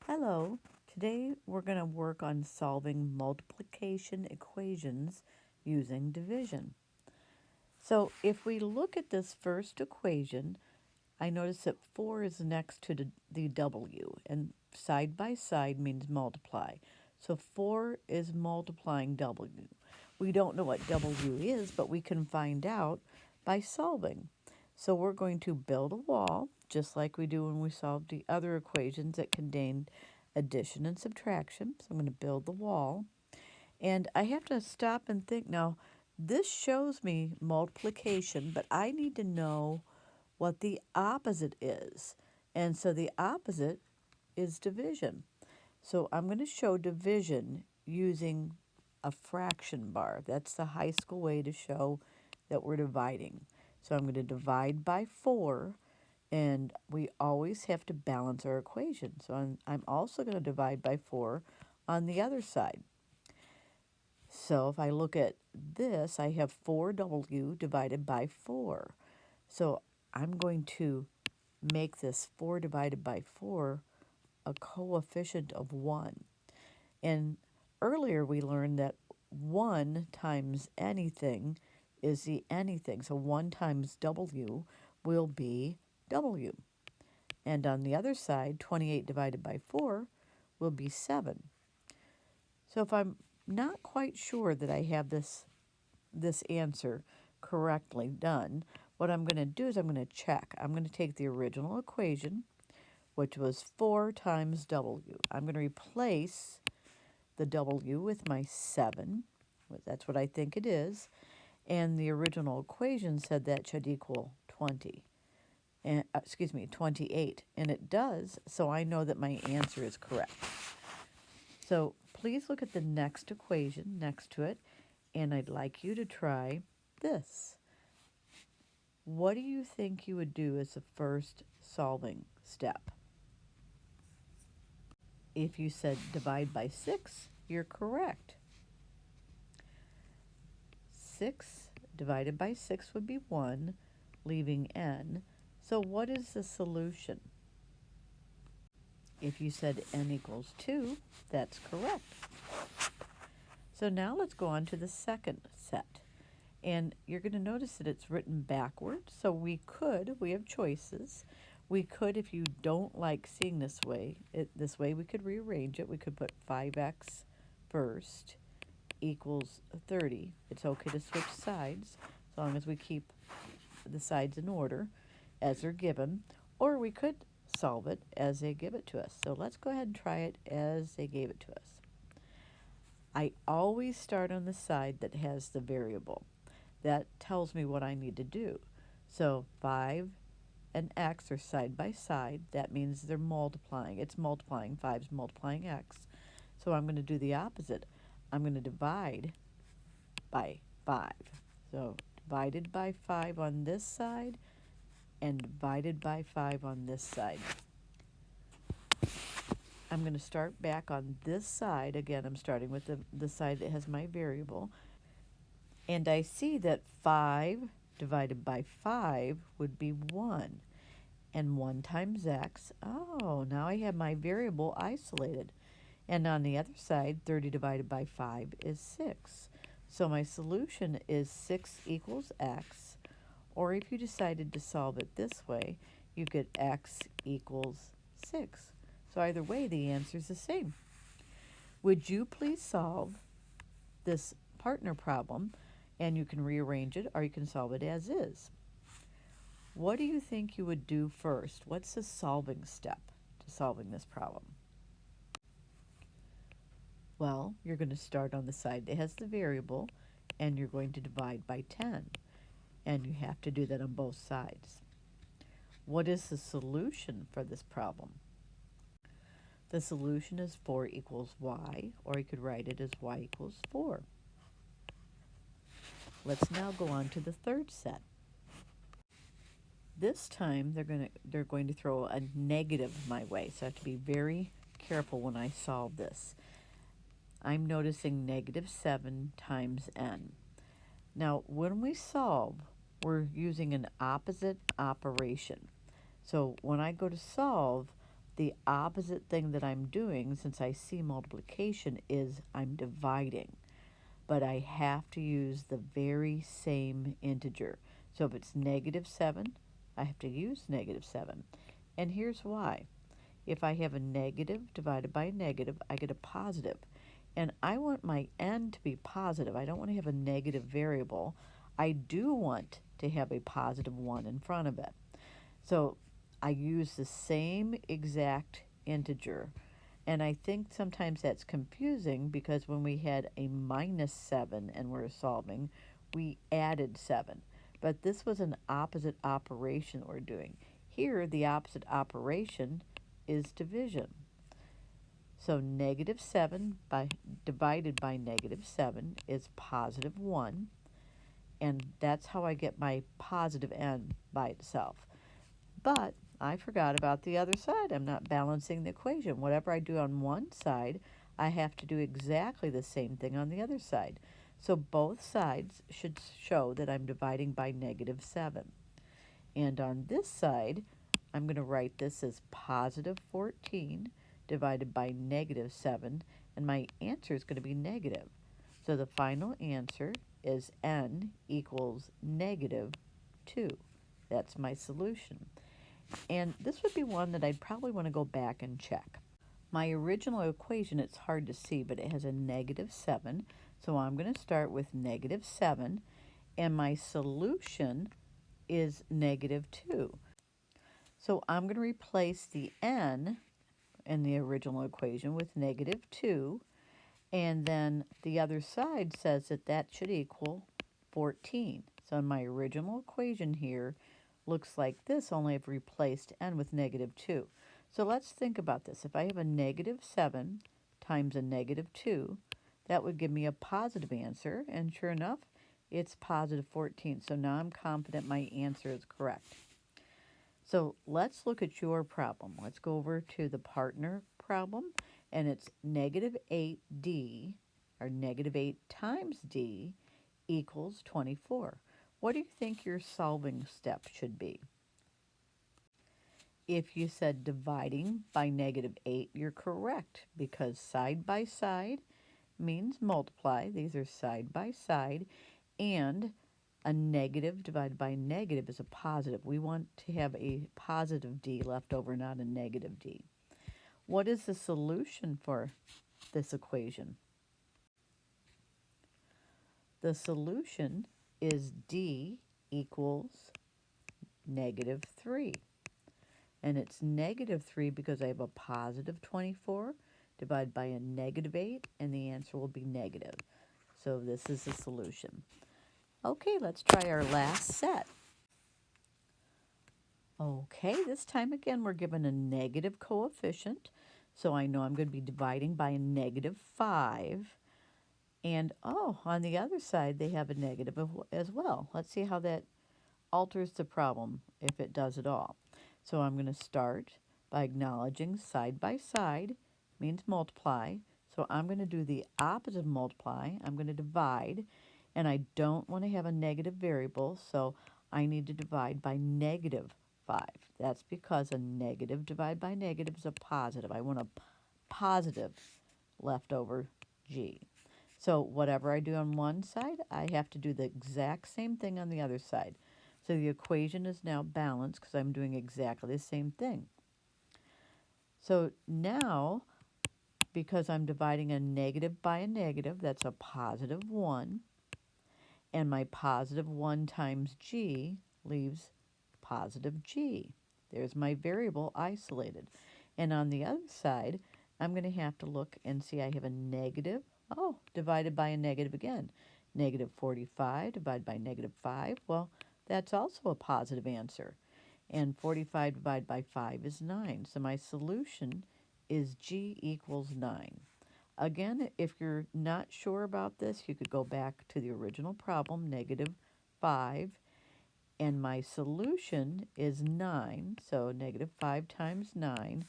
Hello, today we're going to work on solving multiplication equations using division. So if we look at this first equation, I notice that 4 is next to the W, and side by side means multiply. So 4 is multiplying W. We don't know what W is, but we can find out by solving. So we're going to build a wall, just like we do when we solve the other equations that contained addition and subtraction. So I'm going to build the wall. And I have to stop and think now, this shows me multiplication, but I need to know what the opposite is. And so the opposite is division. So I'm going to show division using a fraction bar. That's the high school way to show that we're dividing. So I'm going to divide by 4, and we always have to balance our equation. So I'm also going to divide by 4 on the other side. So if I look at this, I have 4W divided by 4. So I'm going to make this 4 divided by 4 a coefficient of 1. And earlier we learned that 1 times anything is the anything. So 1 times W will be W. And on the other side, 28 divided by 4 will be 7. So if I'm not quite sure that I have this answer correctly done, what I'm going to do is I'm going to check. I'm going to take the original equation, which was 4 times W. I'm going to replace the W with my 7. That's what I think it is. And the original equation said that should equal 20. And, 28. And it does, so I know that my answer is correct. So please look at the next equation next to it, and I'd like you to try this. What do you think you would do as the first solving step? If you said divide by 6, you're correct. 6 divided by 6 would be 1, leaving n. So what is the solution? If you said n equals 2, that's correct. So now let's go on to the second set. And you're going to notice that it's written backwards. So we have choices. We could, if you don't like seeing this way, we could rearrange it. We could put 5x first equals 30. It's okay to switch sides as long as we keep the sides in order as they're given. Or we could solve it as they give it to us. So let's go ahead and try it as they gave it to us. I always start on the side that has the variable. That tells me what I need to do. So 5 and x are side by side. That means they're multiplying. It's multiplying. 5's multiplying x. So I'm going to do the opposite. I'm going to divide by 5. So divided by 5 on this side and divided by 5 on this side. I'm going to start back on this side. Again, I'm starting with the side that has my variable. And I see that 5 divided by 5 would be 1. And 1 times x, oh, now I have my variable isolated. And on the other side, 30 divided by 5 is 6. So my solution is 6 equals x. Or if you decided to solve it this way, you get x equals 6. So either way, the answer is the same. Would you please solve this partner problem? And you can rearrange it, or you can solve it as is. What do you think you would do first? What's the solving step to solving this problem? Well, you're going to start on the side that has the variable, and you're going to divide by 10. And you have to do that on both sides. What is the solution for this problem? The solution is 4 equals y, or you could write it as y equals 4. Let's now go on to the third set. This time they're going to throw a negative my way, so I have to be very careful when I solve this. I'm noticing negative 7 times n. Now, when we solve, we're using an opposite operation. So when I go to solve, The opposite thing that I'm doing, since I see multiplication, is I'm dividing. But I have to use the very same integer. So if it's -7, I have to use -7. And here's why. If I have a negative divided by a negative, I get a positive. And I want my n to be positive. I don't want to have a negative variable. I do want to have a positive 1 in front of it. So I use the same exact integer. And I think sometimes that's confusing because when we had a -7 and we're solving, we added 7. But this was an opposite operation we're doing. Here, the opposite operation is division. So -7 divided by -7 is +1. And that's how I get my positive n by itself. But I forgot about the other side. I'm not balancing the equation. Whatever I do on one side, I have to do exactly the same thing on the other side. So both sides should show that I'm dividing by -7. And on this side, I'm going to write this as +14 divided by -7, and my answer is going to be negative. So the final answer is n equals -2. That's my solution. And this would be one that I'd probably want to go back and check. My original equation, it's hard to see, but it has a -7. So I'm going to start with -7, and my solution is -2. So I'm going to replace the n in the original equation with -2, and then the other side says that that should equal 14. So my original equation here looks like this, only I've replaced n with -2. So let's think about this. If I have a -7 times a -2, that would give me a positive answer, and sure enough, it's +14. So now I'm confident my answer is correct. So let's look at your problem. Let's go over to the partner problem, and it's -8d, or -8 times d, equals 24. What do you think your solving step should be? If you said dividing by -8, you're correct, because side by side means multiply. These are side by side, and a negative divided by a negative is a positive. We want to have a positive d left over, not a negative d. What is the solution for this equation? The solution is d equals -3. And it's -3 because I have a positive 24 divided by a -8, and the answer will be negative. So this is the solution. Okay, let's try our last set. Okay, this time again we're given a negative coefficient, so I know I'm going to be dividing by a -5. And oh, on the other side they have a negative as well. Let's see how that alters the problem, if it does at all. So I'm going to start by acknowledging side by side means multiply. So I'm going to do the opposite of multiply. I'm going to divide, and I don't want to have a negative variable, so I need to divide by -5. That's because a negative divided by negative is a positive. I want a positive left over g. So whatever I do on one side, I have to do the exact same thing on the other side. So the equation is now balanced because I'm doing exactly the same thing. So now, because I'm dividing a negative by a negative, that's a +1. And my +1 times g leaves positive g. There's my variable isolated. And on the other side, I'm going to have to look and see I have a negative, divided by a negative again. -45 divided by -5, well, that's also a positive answer. And 45 divided by 5 is 9. So my solution is g equals 9. Again, if you're not sure about this, you could go back to the original problem, -5, and my solution is 9, so -5 times 9,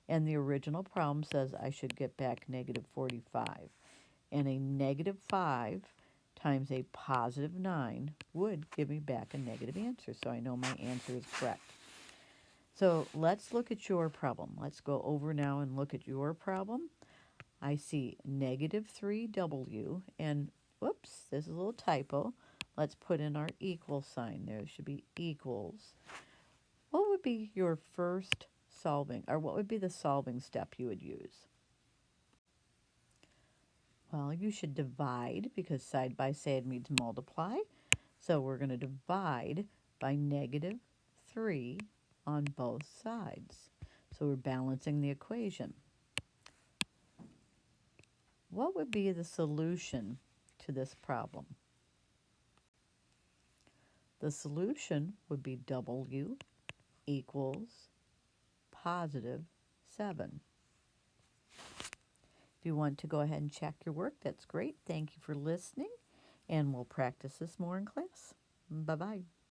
and the original problem says I should get back -45. And a -5 times a +9 would give me back a negative answer, so I know my answer is correct. So let's look at your problem. Let's go over now and look at your problem. I see negative 3w, and whoops, there's a little typo. Let's put in our equal sign. There should be equals. What would be your first solving, or what would be the solving step you would use? Well, you should divide, because side by side means multiply. So we're going to divide by negative 3 on both sides. So we're balancing the equation. What would be the solution to this problem? The solution would be w equals positive 7. If you want to go ahead and check your work, that's great. Thank you for listening, and we'll practice this more in class. Bye-bye.